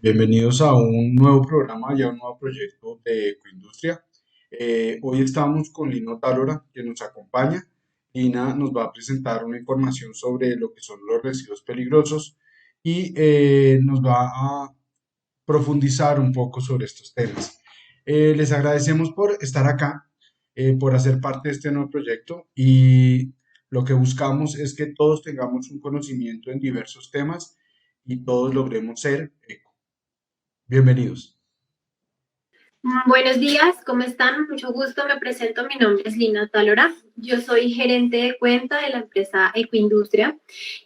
Bienvenidos a un nuevo programa y a un nuevo proyecto de Ecoindustria. Hoy estamos con Lina Otálora, que nos acompaña. Lina nos va a presentar una información sobre lo que son los residuos peligrosos y nos va a profundizar un poco sobre estos temas. Les agradecemos por estar acá, por hacer parte de este nuevo proyecto y lo que buscamos es que todos tengamos un conocimiento en diversos temas y todos logremos ser eco. Bienvenidos. Buenos días, ¿cómo están? Mucho gusto, me presento, mi nombre es Lina Otálora, yo soy gerente de cuenta de la empresa Ecoindustria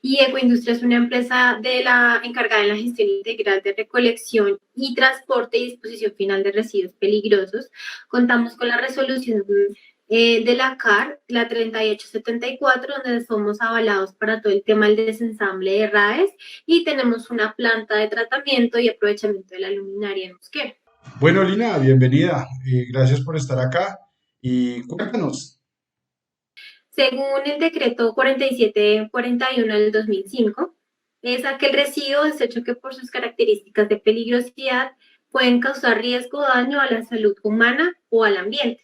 y Ecoindustria es una empresa encargada en la gestión integral de recolección y transporte y disposición final de residuos peligrosos. Contamos con la resolución de la CAR, la 3874, donde somos avalados para todo el tema del desensamble de RAES y tenemos una planta de tratamiento y aprovechamiento de la luminaria en Mosquera. Bueno, Lina, bienvenida. Gracias por estar acá y cuéntanos. Según el decreto 4741 del 2005, es aquel residuo desecho que por sus características de peligrosidad pueden causar riesgo o daño a la salud humana o al ambiente.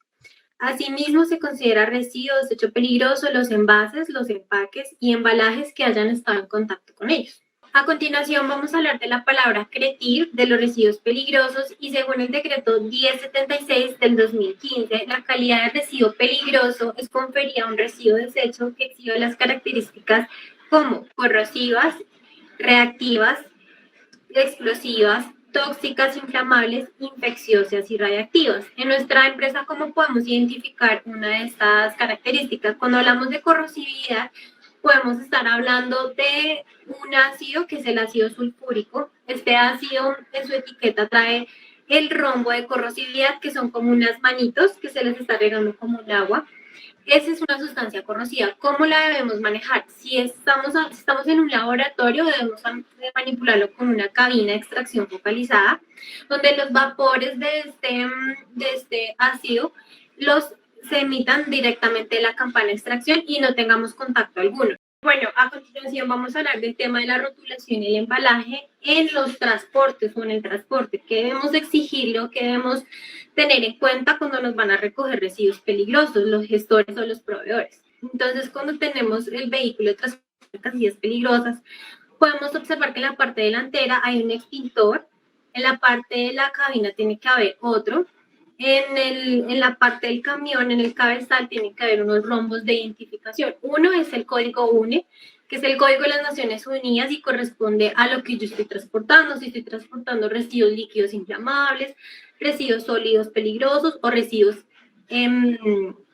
Asimismo, se considera residuo desecho peligroso los envases, los empaques y embalajes que hayan estado en contacto con ellos. A continuación vamos a hablar de la palabra CRETIR, de los residuos peligrosos, y según el decreto 1076 del 2015, la calidad de residuo peligroso es conferida a un residuo desecho que exhiba las características como corrosivas, reactivas, explosivas, tóxicas, inflamables, infecciosas y radiactivas. En nuestra empresa, ¿cómo podemos identificar una de estas características? Cuando hablamos de corrosividad, podemos estar hablando de un ácido que es el ácido sulfúrico. Este ácido en su etiqueta trae el rombo de corrosividad, que son como unas manitos que se les está regando como un agua. Esa es una sustancia corrosiva. ¿Cómo la debemos manejar? Si estamos en un laboratorio, debemos manipularlo con una cabina de extracción focalizada, donde los vapores de este ácido se emitan directamente de la campana de extracción y no tengamos contacto alguno. Bueno, a continuación vamos a hablar del tema de la rotulación y el embalaje en los transportes o en el transporte. ¿Qué debemos exigirlo? ¿Qué debemos tener en cuenta cuando nos van a recoger residuos peligrosos, los gestores o los proveedores? Entonces, cuando tenemos el vehículo de transporte de casillas peligrosas, podemos observar que en la parte delantera hay un extintor, en la parte de la cabina tiene que haber otro, en la parte del camión, en el cabezal, tiene que haber unos rombos de identificación. Uno es el código UNE, que es el código de las Naciones Unidas y corresponde a lo que yo estoy transportando. Si estoy transportando residuos líquidos inflamables, residuos sólidos peligrosos o residuos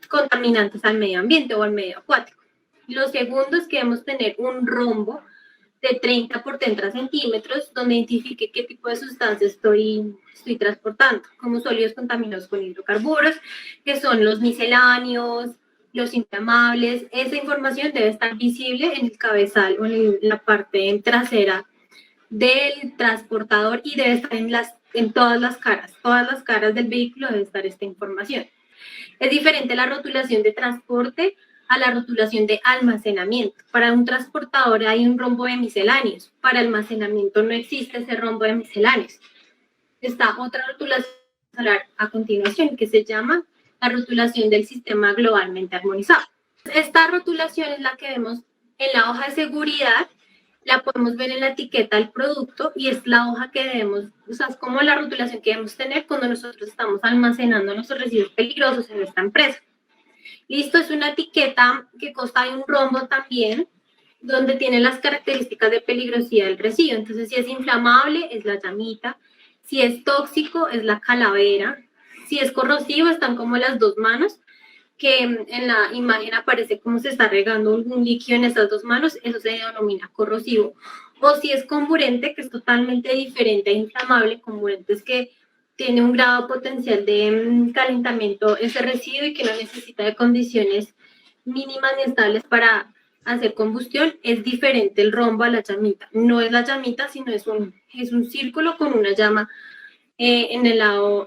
contaminantes al medio ambiente o al medio acuático. Lo segundo es que debemos tener un rombo de 30 por 30 centímetros, donde identifique qué tipo de sustancia estoy transportando, como sólidos contaminados con hidrocarburos, que son los misceláneos, los inflamables. Esa información debe estar visible en el cabezal o en la parte trasera del transportador y debe estar en todas las caras del vehículo debe estar esta información. Es diferente la rotulación de transporte a la rotulación de almacenamiento. Para un transportador hay un rombo de misceláneos, para almacenamiento no existe ese rombo de misceláneos. Está otra rotulación a continuación que se llama la rotulación del sistema globalmente armonizado. Esta rotulación es la que vemos en la hoja de seguridad, la podemos ver en la etiqueta del producto y es la hoja que debemos, o sea, es como la rotulación que debemos tener cuando nosotros estamos almacenando nuestros residuos peligrosos en nuestra empresa. Listo, es una etiqueta que consta de un rombo también, donde tiene las características de peligrosidad del residuo. Entonces, si es inflamable, es la llamita. Si es tóxico, es la calavera. Si es corrosivo, están como las dos manos, que en la imagen aparece como se está regando algún líquido en esas dos manos. Eso se denomina corrosivo. O si es comburente, que es totalmente diferente a inflamable. Comburente es que tiene un grado potencial de calentamiento ese residuo y que no necesita de condiciones mínimas ni estables para hacer combustión. Es diferente el rombo a la llamita. No es la llamita, sino es un círculo con una llama en el lado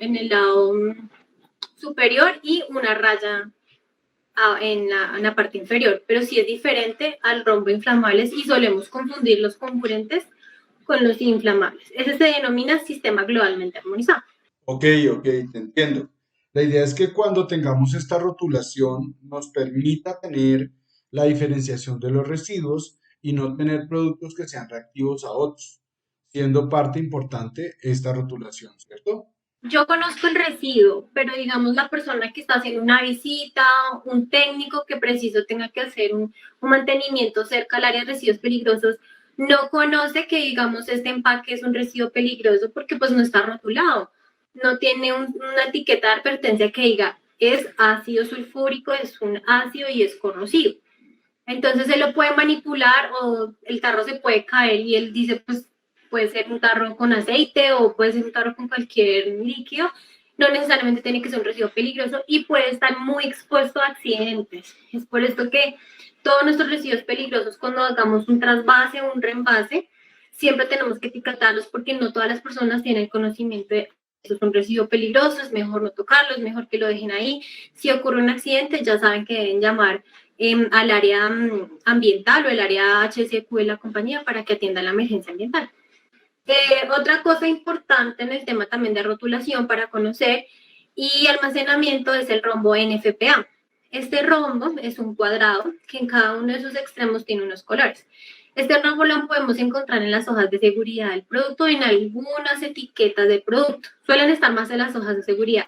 superior y una raya en la parte inferior. Pero sí es diferente al rombo inflamables y solemos confundir los comburentes con los inflamables. Ese se denomina sistema globalmente armonizado. Ok, ok, te entiendo. La idea es que cuando tengamos esta rotulación nos permita tener la diferenciación de los residuos y no tener productos que sean reactivos a otros, siendo parte importante esta rotulación, ¿cierto? Yo conozco el residuo, pero digamos la persona que está haciendo una visita, un técnico que preciso tenga que hacer un mantenimiento cerca al área de residuos peligrosos, no conoce que digamos este empaque es un residuo peligroso porque pues no está rotulado, no tiene una etiqueta de advertencia que diga es ácido sulfúrico, es un ácido y es corrosivo. Entonces él lo puede manipular o el tarro se puede caer y él dice, pues puede ser un tarro con aceite o puede ser un tarro con cualquier líquido. No necesariamente tiene que ser un residuo peligroso y puede estar muy expuesto a accidentes. Es por esto que todos nuestros residuos peligrosos, cuando hagamos un trasvase o un reemvase, siempre tenemos que etiquetarlos porque no todas las personas tienen conocimiento de eso es un residuo peligroso, es mejor no tocarlo, es mejor que lo dejen ahí. Si ocurre un accidente, ya saben que deben llamar al área ambiental o el área HSQ de la compañía para que atienda la emergencia ambiental. Otra cosa importante en el tema también de rotulación para conocer y almacenamiento es el rombo NFPA. Este rombo es un cuadrado que en cada uno de sus extremos tiene unos colores. Este rombo lo podemos encontrar en las hojas de seguridad del producto y en algunas etiquetas del producto. Suelen estar más en las hojas de seguridad.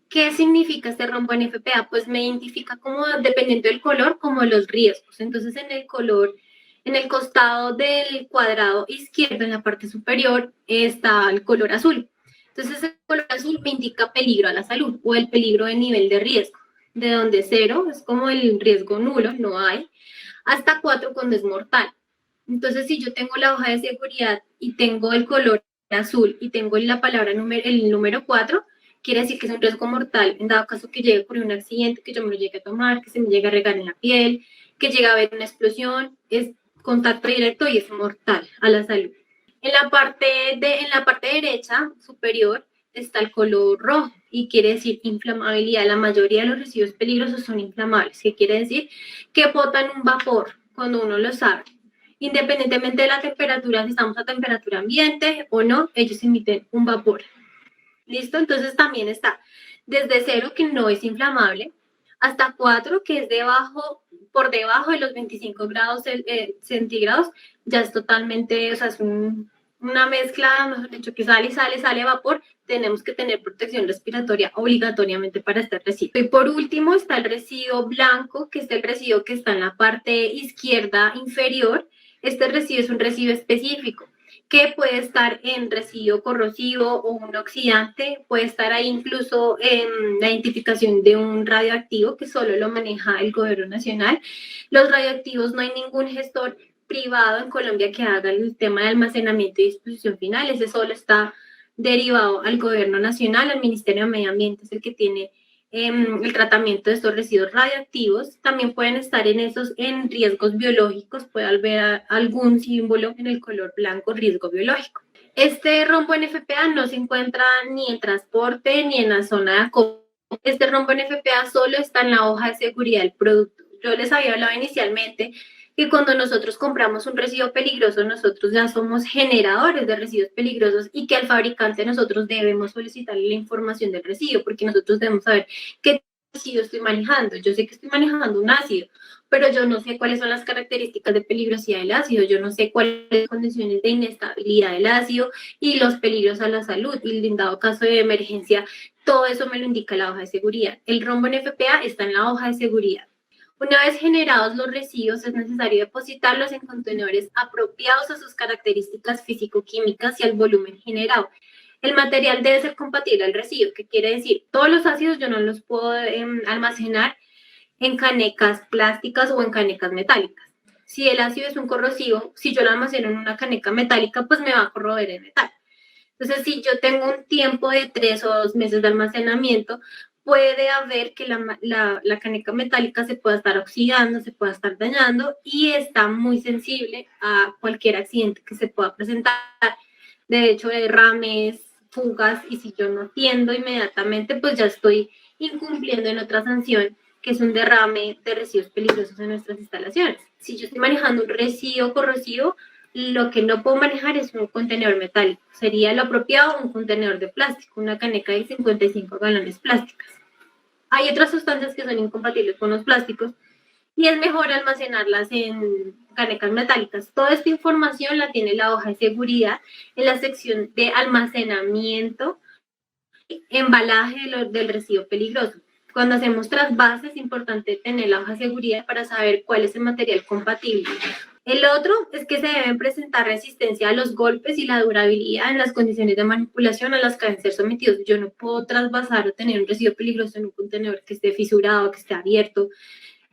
¿Qué significa este rombo NFPA? Pues me identifica como, dependiendo del color, como los riesgos. Entonces, en el color, en el costado del cuadrado izquierdo, en la parte superior, está el color azul. Entonces, el color azul me indica peligro a la salud o el peligro de nivel de riesgo, de donde 0 es como el riesgo nulo, no hay, hasta 4 cuando es mortal. Entonces, si yo tengo la hoja de seguridad y tengo el color azul y tengo la palabra el número 4, quiere decir que es un riesgo mortal, en dado caso que llegue por un accidente, que yo me lo llegue a tomar, que se me llegue a regar en la piel, que llegue a haber una explosión, es contacto directo y es mortal a la salud. En la parte derecha superior está el color rojo y quiere decir inflamabilidad. La mayoría de los residuos peligrosos son inflamables, que quiere decir que botan un vapor cuando uno lo sabe. Independientemente de la temperatura, si estamos a temperatura ambiente o no, ellos emiten un vapor. ¿Listo? Entonces también está desde 0, que no es inflamable, hasta 4, que es por debajo de los 25 grados centígrados, ya es totalmente, o sea, es una mezcla, mejor dicho, que sale vapor. Tenemos que tener protección respiratoria obligatoriamente para este residuo. Y por último está el residuo blanco, que es el residuo que está en la parte izquierda inferior. Este residuo es un residuo específico que puede estar en residuo corrosivo o un oxidante, puede estar ahí incluso en la identificación de un radioactivo que solo lo maneja el gobierno nacional. Los radioactivos, no hay ningún gestor privado en Colombia que haga el tema de almacenamiento y disposición final, ese solo está derivado al gobierno nacional, al Ministerio de Medio Ambiente, es el que tiene el tratamiento de estos residuos radioactivos. También pueden estar en riesgos biológicos, puede haber algún símbolo en el color blanco, riesgo biológico. Este rombo NFPA no se encuentra ni en transporte ni en la zona de acopio. Este rombo NFPA solo está en la hoja de seguridad del producto. Yo les había hablado inicialmente que cuando nosotros compramos un residuo peligroso, nosotros ya somos generadores de residuos peligrosos y que al fabricante nosotros debemos solicitarle la información del residuo, porque nosotros debemos saber qué residuo estoy manejando. Yo sé que estoy manejando un ácido, pero yo no sé cuáles son las características de peligrosidad del ácido, yo no sé cuáles son las condiciones de inestabilidad del ácido y los peligros a la salud, y en dado caso de emergencia, todo eso me lo indica la hoja de seguridad. El rombo NFPA está en la hoja de seguridad. Una vez generados los residuos, es necesario depositarlos en contenedores apropiados a sus características físico-químicas y al volumen generado. El material debe ser compatible al residuo, que quiere decir, todos los ácidos yo no los puedo almacenar en canecas plásticas o en canecas metálicas. Si el ácido es un corrosivo, si yo lo almaceno en una caneca metálica, pues me va a corroer el metal. Entonces, si yo tengo un tiempo de 3 o 2 meses de almacenamiento, puede haber que la caneca metálica se pueda estar oxidando, se pueda estar dañando y está muy sensible a cualquier accidente que se pueda presentar. De hecho, derrames, fugas, y si yo no atiendo inmediatamente, pues ya estoy incumpliendo en otra sanción, que es un derrame de residuos peligrosos en nuestras instalaciones. Si yo estoy manejando un residuo corrosivo, Lo que no puedo manejar es un contenedor metálico. Sería lo apropiado un contenedor de plástico, una caneca de 55 galones plásticas. Hay otras sustancias que son incompatibles con los plásticos y es mejor almacenarlas en canecas metálicas. Toda esta información la tiene la hoja de seguridad en la sección de almacenamiento, embalaje del residuo peligroso. Cuando hacemos trasvase es importante tener la hoja de seguridad para saber cuál es el material compatible. El otro es que se deben presentar resistencia a los golpes y la durabilidad en las condiciones de manipulación a las que deben ser sometidos. Yo no puedo trasvasar o tener un residuo peligroso en un contenedor que esté fisurado, que esté abierto,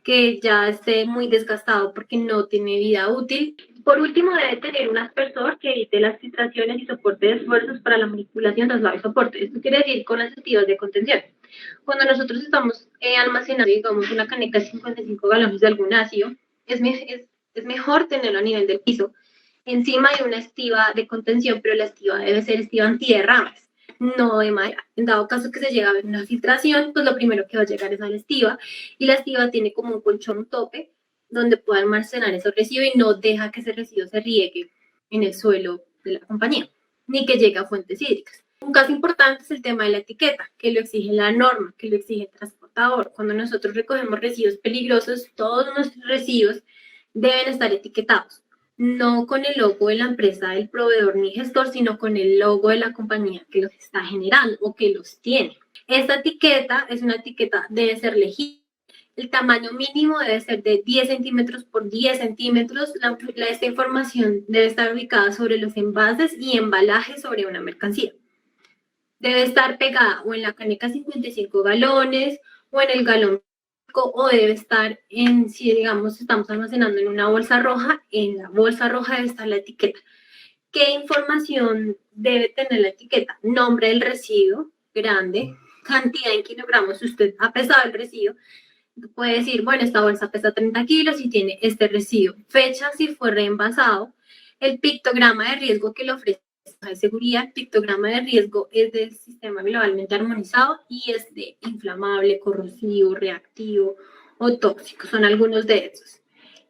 que ya esté muy desgastado porque no tiene vida útil. Por último, debe tener un aspersor que evite las filtraciones y soporte de esfuerzos para la manipulación, traslado y soporte. Esto quiere decir con las actividades de contención. Cuando nosotros estamos almacenando, digamos, una caneca de 55 galones de algún ácido, es mejor tenerlo a nivel del piso, encima de una estiba de contención, pero la estiba debe ser estiba antiderrames, no de madera. En dado caso que se llegue a ver una filtración, pues lo primero que va a llegar es a la estiba, y la estiba tiene como un colchón tope donde pueda almacenar ese residuo y no deja que ese residuo se riegue en el suelo de la compañía, ni que llegue a fuentes hídricas. Un caso importante es el tema de la etiqueta, que lo exige la norma, que lo exige el transportador. Cuando nosotros recogemos residuos peligrosos, todos nuestros residuos deben estar etiquetados, no con el logo de la empresa, del proveedor ni gestor, sino con el logo de la compañía que los está generando o que los tiene. Esta etiqueta es una etiqueta, debe ser legible. El tamaño mínimo debe ser de 10 centímetros por 10 centímetros. Esta información debe estar ubicada sobre los envases y embalajes sobre una mercancía. Debe estar pegada o en la caneca 55 galones o en el galón, o debe estar si digamos estamos almacenando en una bolsa roja, en la bolsa roja debe estar la etiqueta. ¿Qué información debe tener la etiqueta? Nombre del residuo, grande, cantidad en kilogramos, si usted ha pesado el residuo, puede decir, bueno, esta bolsa pesa 30 kilos y tiene este residuo, fecha si fue reenvasado, el pictograma de riesgo que le ofrece de seguridad. El pictograma de riesgo es del sistema globalmente armonizado y es de inflamable, corrosivo, reactivo o tóxico, son algunos de esos.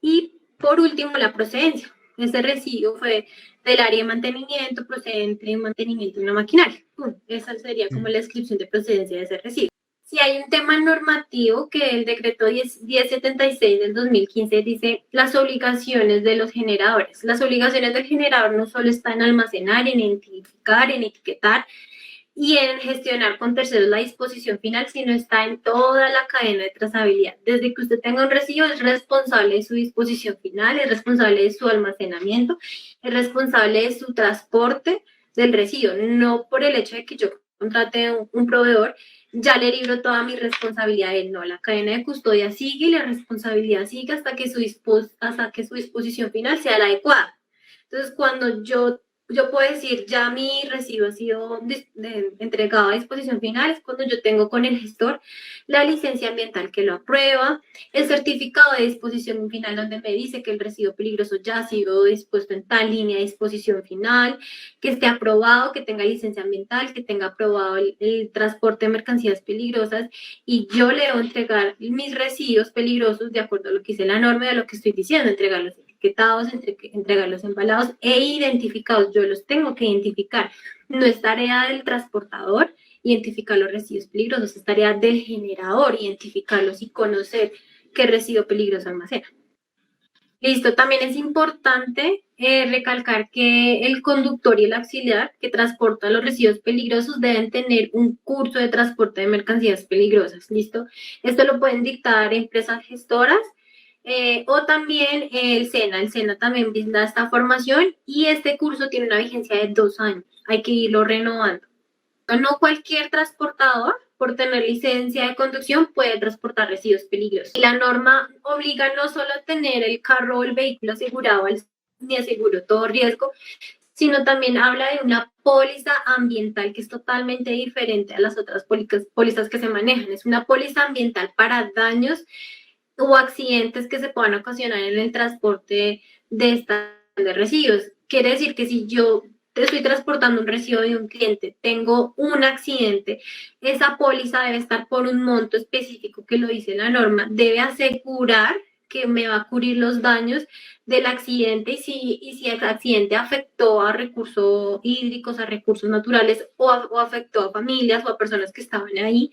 Y por último, la procedencia. Ese residuo fue del área de mantenimiento, procedente de mantenimiento de una maquinaria. Esa sería como la descripción de procedencia de ese residuo. Si hay un tema normativo que el decreto 1076 del 2015 dice las obligaciones de los generadores. Las obligaciones del generador no solo están en almacenar, en identificar, en etiquetar y en gestionar con terceros la disposición final, sino está en toda la cadena de trazabilidad. Desde que usted tenga un residuo, es responsable de su disposición final, es responsable de su almacenamiento, es responsable de su transporte del residuo, no por el hecho de que yo contrate un proveedor, ya le libro toda mi responsabilidad a él. No, la cadena de custodia sigue y la responsabilidad sigue hasta que su disposición final sea la adecuada. Entonces, cuando yo puedo decir, ya mi residuo ha sido entregado a disposición final, es cuando yo tengo con el gestor la licencia ambiental que lo aprueba, el certificado de disposición final donde me dice que el residuo peligroso ya ha sido dispuesto en tal línea de disposición final, que esté aprobado, que tenga licencia ambiental, que tenga aprobado el transporte de mercancías peligrosas, y yo le debo entregar mis residuos peligrosos de acuerdo a lo que dice la norma y a lo que estoy diciendo, entregarlos etiquetados, entregarlos embalados e identificados. Yo los tengo que identificar. No es tarea del transportador identificar los residuos peligrosos, es tarea del generador identificarlos y conocer qué residuo peligroso almacena. Listo, también es importante recalcar que el conductor y el auxiliar que transportan los residuos peligrosos deben tener un curso de transporte de mercancías peligrosas. ¿Listo? Esto lo pueden dictar empresas gestoras o también el SENA. El SENA también brinda esta formación y este curso tiene una vigencia de 2 años. Hay que irlo renovando. No cualquier transportador, por tener licencia de conducción, puede transportar residuos peligrosos. Y la norma obliga no solo a tener el carro o el vehículo asegurado ni aseguro todo riesgo, sino también habla de una póliza ambiental que es totalmente diferente a las otras pólizas que se manejan. Es una póliza ambiental para daños o accidentes que se puedan ocasionar en el transporte de residuos. Quiere decir que si yo estoy transportando un residuo de un cliente, tengo un accidente, esa póliza debe estar por un monto específico que lo dice la norma, debe asegurar que me va a cubrir los daños del accidente y si el accidente afectó a recursos hídricos, a recursos naturales o afectó a familias o a personas que estaban ahí,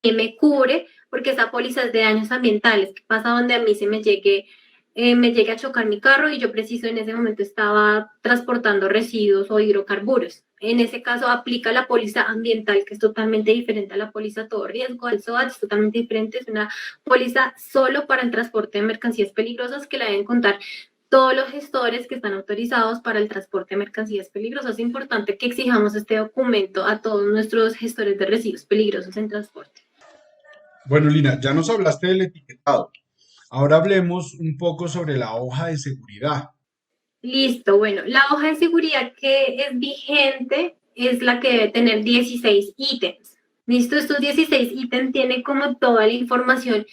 que me cubre, porque esa póliza es de daños ambientales. ¿Qué pasa donde a mí me llegue a chocar mi carro y yo preciso en ese momento estaba transportando residuos o hidrocarburos? En ese caso aplica la póliza ambiental, que es totalmente diferente a la póliza todo riesgo, al SOAT, es totalmente diferente, es una póliza solo para el transporte de mercancías peligrosas que la deben contar todos los gestores que están autorizados para el transporte de mercancías peligrosas. Es importante que exijamos este documento a todos nuestros gestores de residuos peligrosos en transporte. Bueno, Lina, ya nos hablaste del etiquetado. Ahora hablemos un poco sobre la hoja de seguridad. Listo, bueno, la hoja de seguridad que es vigente es la que debe tener 16 ítems. Listo, estos 16 ítems tienen como toda la información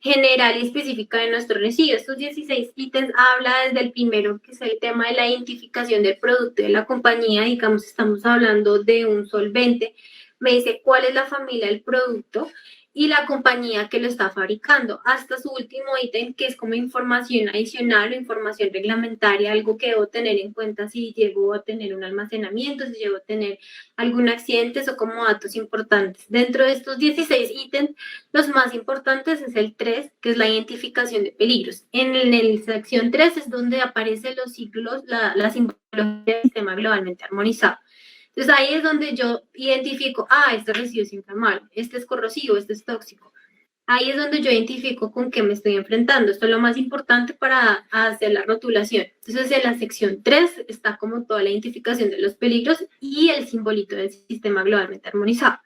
general y específica de nuestro residuo. Estos 16 ítems habla desde el primero, que es el tema de la identificación del producto de la compañía. Digamos, estamos hablando de un solvente. Me dice cuál es la familia del producto y la compañía que lo está fabricando, hasta su último ítem, que es como información adicional o información reglamentaria, algo que debo tener en cuenta si llego a tener un almacenamiento, si llego a tener algún accidente o como datos importantes. Dentro de estos 16 ítems, los más importantes es el 3, que es la identificación de peligros. En la sección 3 es donde aparecen los ciclos, la simbología del sistema globalmente armonizado. Entonces ahí es donde yo identifico, este residuo es inflamable, este es corrosivo, este es tóxico. Ahí es donde yo identifico con qué me estoy enfrentando. Esto es lo más importante para hacer la rotulación. Entonces en la sección 3 está como toda la identificación de los peligros y el simbolito del sistema globalmente armonizado.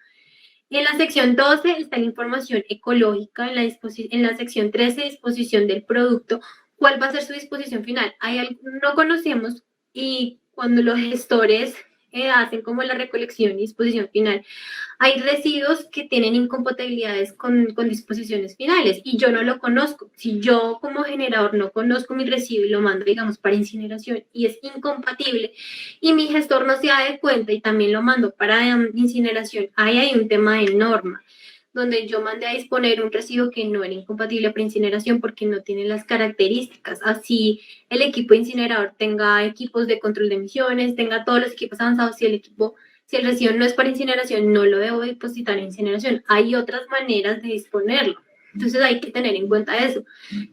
En la sección 12 está la información ecológica, en la sección 13 disposición del producto, cuál va a ser su disposición final. No conocemos y cuando los gestores hacen como la recolección y disposición final, hay residuos que tienen incompatibilidades con disposiciones finales y yo no lo conozco. Si yo como generador no conozco mi residuo y lo mando, digamos, para incineración y es incompatible y mi gestor no se da de cuenta y también lo mando para incineración, ahí hay un tema de norma donde yo mandé a disponer un residuo que no era incompatible para incineración porque no tiene las características. Así el equipo incinerador tenga equipos de control de emisiones, tenga todos los equipos avanzados, si el residuo no es para incineración, no lo debo depositar en incineración. Hay otras maneras de disponerlo. Entonces hay que tener en cuenta eso.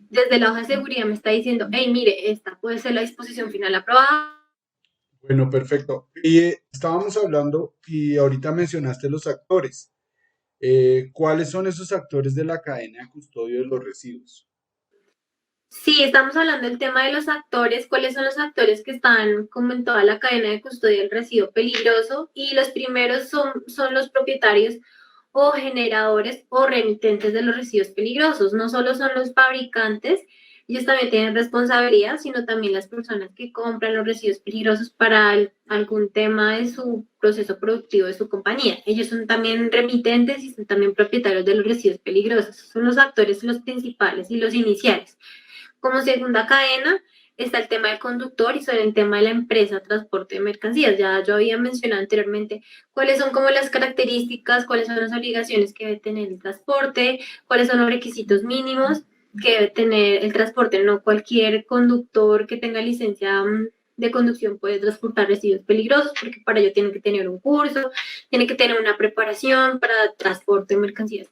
Desde la hoja de seguridad me está diciendo, hey, mire, esta puede ser la disposición final aprobada. Bueno, perfecto. Y estábamos hablando y ahorita mencionaste los actores. ¿Cuáles son esos actores de la cadena de custodio de los residuos? Sí, estamos hablando del tema de los actores, cuáles son los actores que están como en toda la cadena de custodia del residuo peligroso y los primeros son los propietarios o generadores o remitentes de los residuos peligrosos. No solo son los fabricantes, ellos también tienen responsabilidad, sino también las personas que compran los residuos peligrosos para algún tema de su proceso productivo de su compañía. Ellos son también remitentes y son también propietarios de los residuos peligrosos. Son los actores los principales y los iniciales. Como segunda cadena está el tema del conductor y sobre el tema de la empresa de transporte de mercancías. Ya yo había mencionado anteriormente cuáles son como las características, cuáles son las obligaciones que debe tener el transporte, cuáles son los requisitos mínimos que debe tener el transporte. No cualquier conductor que tenga licencia de conducción puede transportar residuos peligrosos porque para ello tiene que tener un curso, tiene que tener una preparación para transporte de mercancías.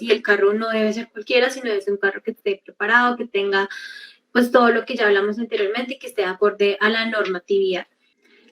Y el carro no debe ser cualquiera, sino debe ser un carro que esté preparado, que tenga pues todo lo que ya hablamos anteriormente y que esté acorde a la normatividad.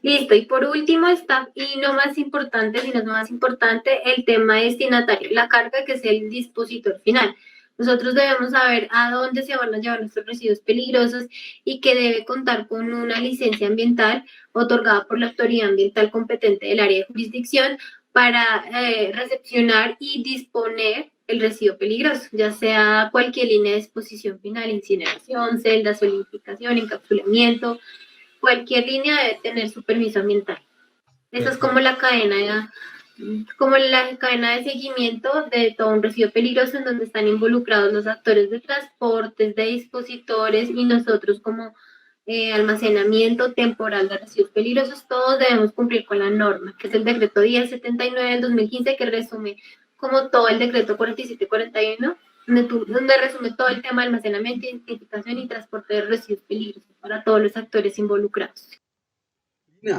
Listo, y por último está, y no más importante, sino es más importante, el tema destinatario, la carga que es el dispositor final. Nosotros debemos saber a dónde se van a llevar nuestros residuos peligrosos y que debe contar con una licencia ambiental otorgada por la autoridad ambiental competente del área de jurisdicción para recepcionar y disponer el residuo peligroso, ya sea cualquier línea de disposición final, incineración, celda, solidificación, encapsulamiento, cualquier línea debe tener su permiso ambiental. Esa es Perfecto. como la cadena de seguimiento de todo un residuo peligroso en donde están involucrados los actores de transportes, de dispositores y nosotros como almacenamiento temporal de residuos peligrosos, todos debemos cumplir con la norma, que es el decreto 1079 del 2015, que resume como todo el decreto 4741 donde resume todo el tema de almacenamiento, identificación y transporte de residuos peligrosos para todos los actores involucrados.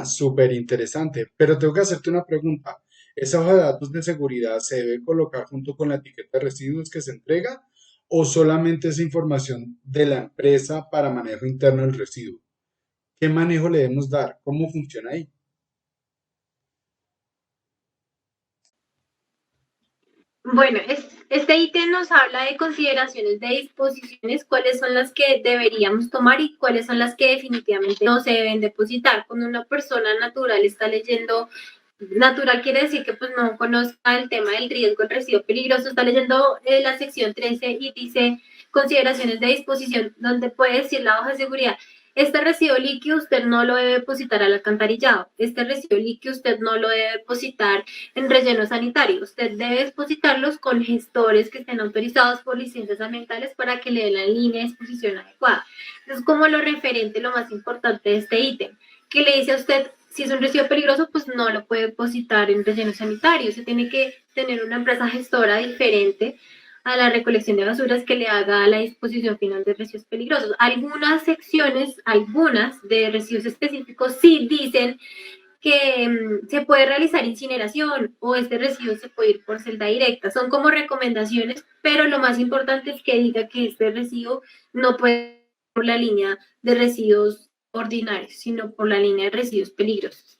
Súper interesante, pero tengo que hacerte una pregunta. ¿Esa hoja de datos de seguridad se debe colocar junto con la etiqueta de residuos que se entrega o solamente es información de la empresa para manejo interno del residuo? ¿Qué manejo le debemos dar? ¿Cómo funciona ahí? Bueno, este ítem nos habla de consideraciones de disposiciones, cuáles son las que deberíamos tomar y cuáles son las que definitivamente no se deben depositar. Cuando una persona natural está leyendo, natural quiere decir que pues no conozca el tema del riesgo, el residuo peligroso, está leyendo la sección 13 y dice consideraciones de disposición, donde puede decir la hoja de seguridad. Este residuo líquido usted no lo debe depositar al alcantarillado. Este residuo líquido usted no lo debe depositar en relleno sanitario. Usted debe depositarlos con gestores que estén autorizados por licencias ambientales para que le den la línea de disposición adecuada. Es como lo referente, lo más importante de este ítem, que le dice a usted, si es un residuo peligroso, pues no lo puede depositar en relleno sanitario. Se tiene que tener una empresa gestora diferente a la recolección de basuras que le haga la disposición final de residuos peligrosos. Algunas secciones, algunas de residuos específicos sí dicen que se puede realizar incineración o este residuo se puede ir por celda directa. Son como recomendaciones, pero lo más importante es que diga que este residuo no puede ir por la línea de residuos ordinarios, sino por la línea de residuos peligrosos.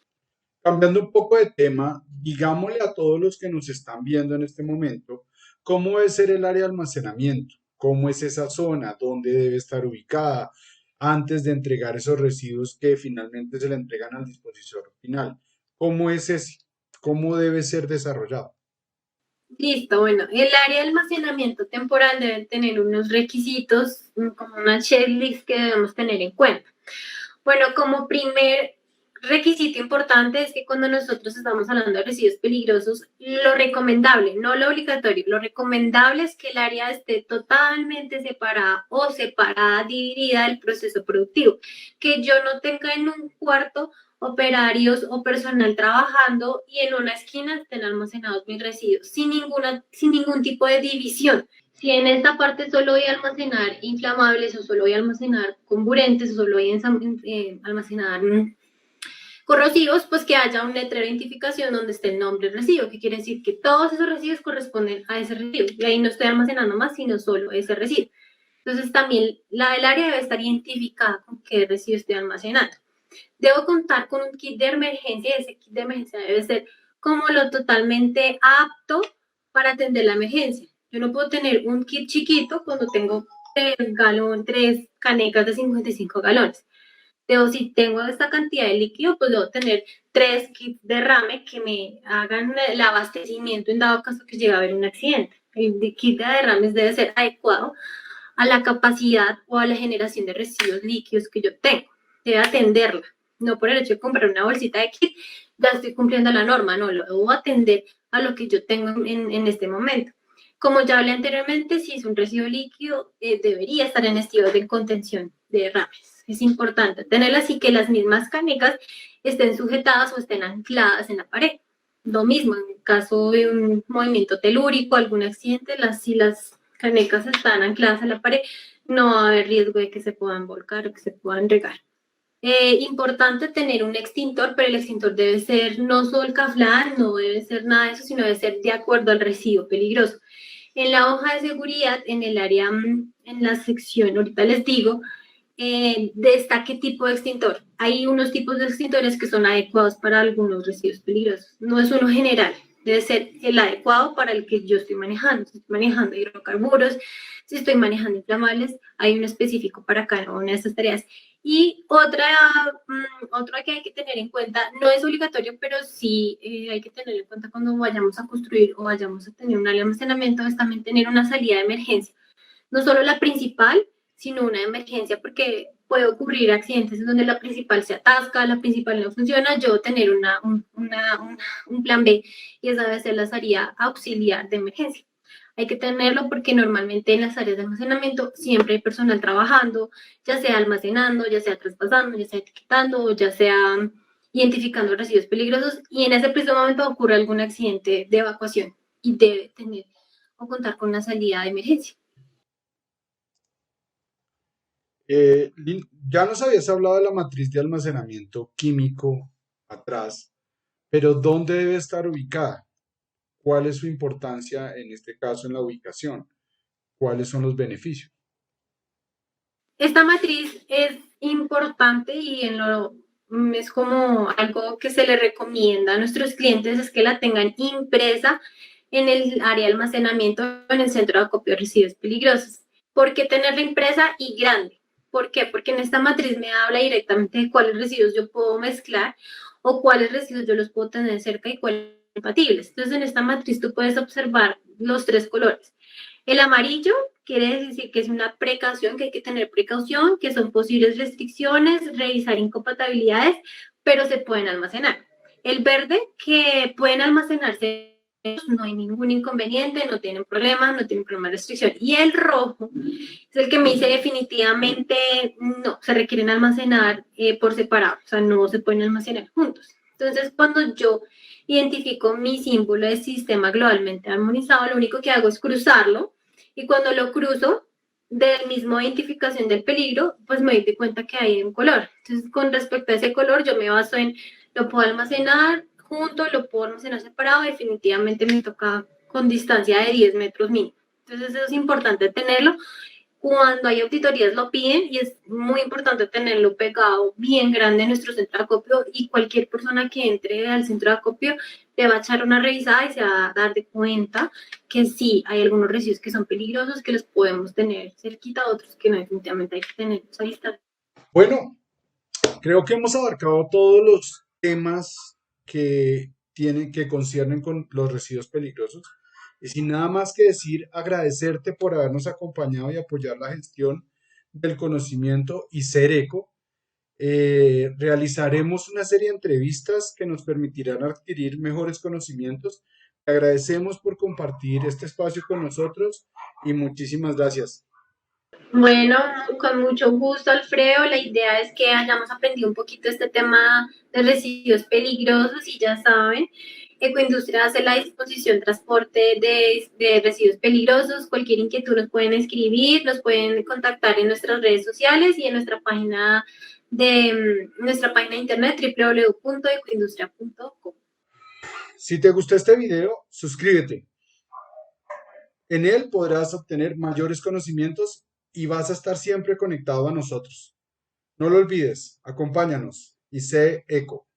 Cambiando un poco de tema, digámosle a todos los que nos están viendo en este momento, ¿cómo debe ser el área de almacenamiento? ¿Cómo es esa zona? ¿Dónde debe estar ubicada antes de entregar esos residuos que finalmente se le entregan al dispositor final? ¿Cómo es ese? ¿Cómo debe ser desarrollado? Listo, bueno, el área de almacenamiento temporal debe tener unos requisitos, como una checklist que debemos tener en cuenta. Bueno, como primer requisito importante es que cuando nosotros estamos hablando de residuos peligrosos, lo recomendable, no lo obligatorio, lo recomendable es que el área esté totalmente separada o separada, dividida del proceso productivo, que yo no tenga en un cuarto operarios o personal trabajando y en una esquina estén almacenados mis residuos sin ningún tipo de división. Si en esta parte solo voy a almacenar inflamables o solo voy a almacenar comburentes o solo voy a almacenar corrosivos, pues que haya un letrero de identificación donde esté el nombre del residuo, que quiere decir que todos esos residuos corresponden a ese residuo. Y ahí no estoy almacenando más, sino solo ese residuo. Entonces también el área debe estar identificada con qué residuo estoy almacenando. Debo contar con un kit de emergencia y ese kit de emergencia debe ser como lo totalmente apto para atender la emergencia. Yo no puedo tener un kit chiquito cuando tengo tres canecas de 55 galones. Si tengo esta cantidad de líquido, pues debo tener 3 kits de derrame que me hagan el abastecimiento en dado caso que llegue a haber un accidente. El kit de derrames debe ser adecuado a la capacidad o a la generación de residuos líquidos que yo tengo. Debe atenderla. No por el hecho de comprar una bolsita de kit, ya estoy cumpliendo la norma, no, lo debo atender a lo que yo tengo en este momento. Como ya hablé anteriormente, si es un residuo líquido, debería estar en estado de contención de derrames. Es importante tenerla así que las mismas canecas estén sujetadas o estén ancladas en la pared. Lo mismo, en caso de un movimiento telúrico, algún accidente, si las canecas están ancladas a la pared, no va a haber riesgo de que se puedan volcar o que se puedan regar. Importante tener un extintor, pero el extintor debe ser no Solcaflan, no debe ser nada de eso, sino debe ser de acuerdo al residuo peligroso. En la hoja de seguridad, en el área, en la sección, ahorita les digo, de qué tipo de extintor. Hay unos tipos de extintores que son adecuados para algunos residuos peligrosos. No es uno general, debe ser el adecuado para el que yo estoy manejando. Si estoy manejando hidrocarburos, si estoy manejando inflamables, hay uno específico para cada una de estas tareas. Y otra que hay que tener en cuenta, no es obligatorio, pero sí hay que tener en cuenta cuando vayamos a construir o vayamos a tener un almacenamiento, es también tener una salida de emergencia. No solo la principal, sino una emergencia, porque puede ocurrir accidentes en donde la principal se atasca, la principal no funciona, yo tener un plan B y esa debe ser la salida auxiliar de emergencia. Hay que tenerlo porque normalmente en las áreas de almacenamiento siempre hay personal trabajando, ya sea almacenando, ya sea traspasando, ya sea etiquetando, ya sea identificando residuos peligrosos y en ese preciso momento ocurre algún accidente de evacuación y debe tener o contar con una salida de emergencia. Ya nos habías hablado de la matriz de almacenamiento químico atrás, pero ¿dónde debe estar ubicada? ¿Cuál es su importancia en este caso en la ubicación? ¿Cuáles son los beneficios? Esta matriz es importante y es como algo que se le recomienda a nuestros clientes es que la tengan impresa en el área de almacenamiento en el centro de acopio de residuos peligrosos. ¿Por qué tenerla impresa y grande? ¿Por qué? Porque en esta matriz me habla directamente de cuáles residuos yo puedo mezclar o cuáles residuos yo los puedo tener cerca y cuáles son compatibles. Entonces, en esta matriz tú puedes observar los tres colores. El amarillo quiere decir que es una precaución, que hay que tener precaución, que son posibles restricciones, revisar incompatibilidades, pero se pueden almacenar. El verde, que pueden almacenarse, no hay ningún inconveniente, no tienen problemas, no tienen problema de restricción. Y el rojo es el que me dice definitivamente no, se requieren almacenar por separado, o sea, no se pueden almacenar juntos. Entonces, cuando yo identifico mi símbolo de sistema globalmente armonizado, lo único que hago es cruzarlo y cuando lo cruzo, del mismo identificación del peligro, pues me doy cuenta que hay un color. Entonces, con respecto a ese color, yo me baso en, lo puedo almacenar junto, lo puedo almacenar separado, definitivamente me toca con distancia de 10 metros mínimo. Entonces, eso es importante tenerlo. Cuando hay auditorías lo piden y es muy importante tenerlo pegado bien grande en nuestro centro de acopio y cualquier persona que entre al centro de acopio le va a echar una revisada y se va a dar de cuenta que sí, hay algunos residuos que son peligrosos, que los podemos tener cerquita, otros que no, definitivamente hay que tenerlos a distancia. Bueno, creo que hemos abarcado todos los temas que conciernen con los residuos peligrosos. Y sin nada más que decir, agradecerte por habernos acompañado y apoyar la gestión del conocimiento y ser eco. Realizaremos una serie de entrevistas que nos permitirán adquirir mejores conocimientos. Te agradecemos por compartir este espacio con nosotros y muchísimas gracias. Bueno, con mucho gusto, Alfredo. La idea es que hayamos aprendido un poquito este tema de residuos peligrosos y ya saben, Ecoindustria hace la disposición transporte de residuos peligrosos. Cualquier inquietud nos pueden escribir, nos pueden contactar en nuestras redes sociales y en nuestra página de internet www.ecoindustria.com. Si te gustó este video, suscríbete. En él podrás obtener mayores conocimientos y vas a estar siempre conectado a nosotros. No lo olvides, acompáñanos y sé eco.